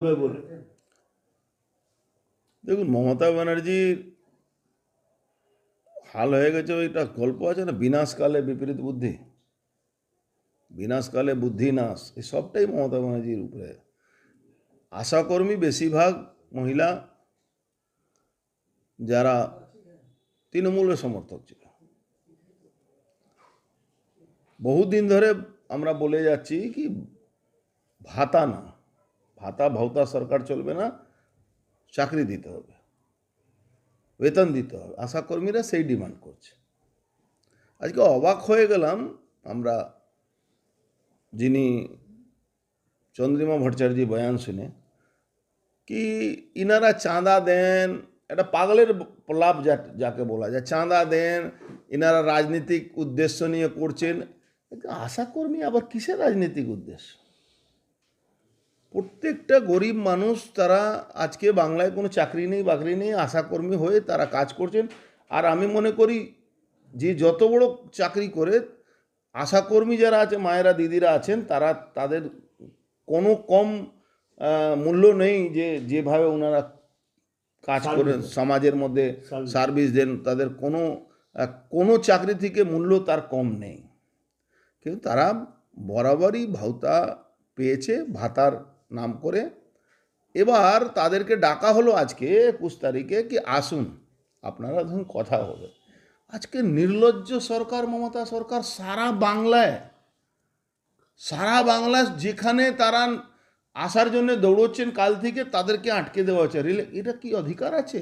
বলে দেখুন, মমতা ব্যানার্জির হাল হয়ে গেছে। ওইটা গল্প আছে না, বিনাশকালে বিপরীত বুদ্ধি, বিনাশকালে বুদ্ধি নাশ, এই সবটাই মমতা ব্যানার্জির উপরে। আশাকর্মী বেশিরভাগ মহিলা যারা তৃণমূলের সমর্থক ছিল, বহুদিন ধরে আমরা বলে যাচ্ছি কি ভাতা না, ভাতা ভাউতা সরকার চলবে না, চাকরি দিতে হবে, বেতন দিতে হবে। আশাকর্মীরা সেই ডিমান্ড করছে। আজকে অবাক হয়ে গেলাম আমরা, যিনি চন্দ্রিমা ভট্টাচার্য বয়ান শুনে, কি ইনারা চাঁদা দেন, একটা পাগলের প্রলাপ যাকে বলা যায়, চাঁদা দেন, ইনারা রাজনৈতিক উদ্দেশ্য নিয়ে করছেন। আশাকর্মী আবার কিসের রাজনৈতিক উদ্দেশ্য? প্রত্যেকটা গরিব মানুষ, তারা আজকে বাংলায় কোনো চাকরি নেই বাকরি নেই, আশাকর্মী হয়ে তারা কাজ করছেন। আর আমি মনে করি যে যত বড় চাকরি করে, আশাকর্মী যারা আছে, মায়েরা দিদিরা আছেন, তারা তাদের কোনো কম মূল্য নেই যে যেভাবে ওনারা কাজ করে সমাজের মধ্যে সার্ভিস দেন, তাদের কোনো কোনো চাকরি থেকে মূল্য তার কম নেই। কিন্তু তারা বরাবরই ভাতা পেয়েছে ভাতার নাম করে। এবার তাদেরকে ডাকা হলো আজকে 21 তারিখে, কি আসুন আপনারা ধরুন কথা হবে। আজকে নির্লজ্জ সরকার, মমতা সরকার সারা বাংলায় যেখানে তারা আসার জন্য দৌড়চ্ছেন কাল থেকে, তাদেরকে আটকে দেওয়া হচ্ছে। এটা কি অধিকার আছে?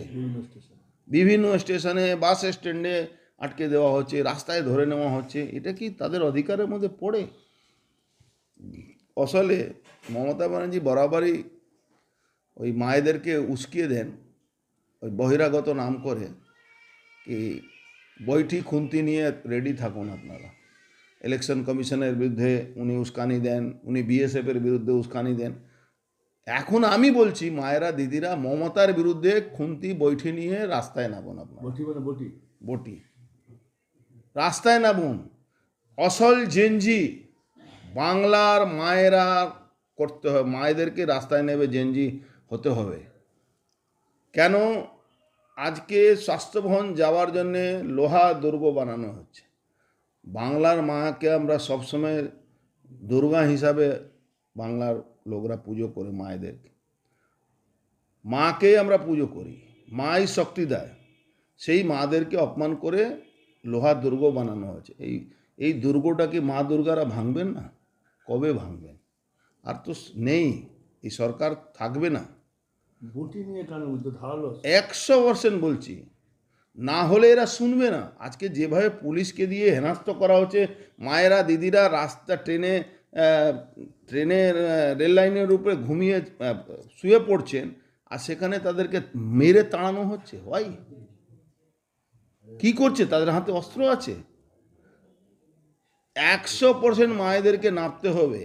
বিভিন্ন স্টেশনে, বাস স্ট্যান্ডে আটকে দেওয়া হচ্ছে, রাস্তায় ধরে নেওয়া হচ্ছে। এটা কি তাদের অধিকারের মধ্যে পড়ে? আসলে মমতা ব্যানার্জি বরাবরই ওই মায়েদেরকে উস্কিয়ে দেন, ওই বহিরাগত নাম করে, কি বৈঠি খুন্তি নিয়ে রেডি থাকুন আপনারা। ইলেকশন কমিশনের বিরুদ্ধে উনি উস্কানি দেন, উনি বিএসএফের বিরুদ্ধে উস্কানি দেন। এখন আমি বলছি, মায়েরা দিদিরা, মমতার বিরুদ্ধে খুন্তি বৈঠি নিয়ে রাস্তায় নামুন আপনারা। বটি রাস্তায় নামুন। আসল জেনজি বাংলার মায়েরা করতে হবে, মায়েদেরকে রাস্তায় নেবে জেনজি হতে হবে। কেন আজকে স্বাস্থ্যভবন যাওয়ার জন্যে লোহা দুর্গ বানানো হচ্ছে? বাংলার মাকে আমরা সবসময় দুর্গা হিসাবে বাংলার লোকরা পুজো করে, মায়েদেরকে, মাকে আমরা পুজো করি, মাই শক্তি দেয়। সেই মাদেরকে অপমান করে লোহার দুর্গ বানানো হয়েছে। এই দুর্গটা কি মা দুর্গারা ভাঙবেন না? কবে ভাঙবেন? আর তো নেই, এই সরকার থাকবে না। 100% বলছি, না হলে এরা শুনবে না। আজকে যেভাবে পুলিশকে দিয়ে হেনস্থ করা হচ্ছে, মায়েরা দিদিরা রাস্তা ট্রেনের রেল লাইনের উপরে ঘুমিয়ে শুয়ে পড়ছেন, আর সেখানে তাদেরকে মেরে তাড়ানো হচ্ছে। হয় কি করছে? তাদের হাতে অস্ত্র আছে। 100% মায়েদেরকে নামতে হবে।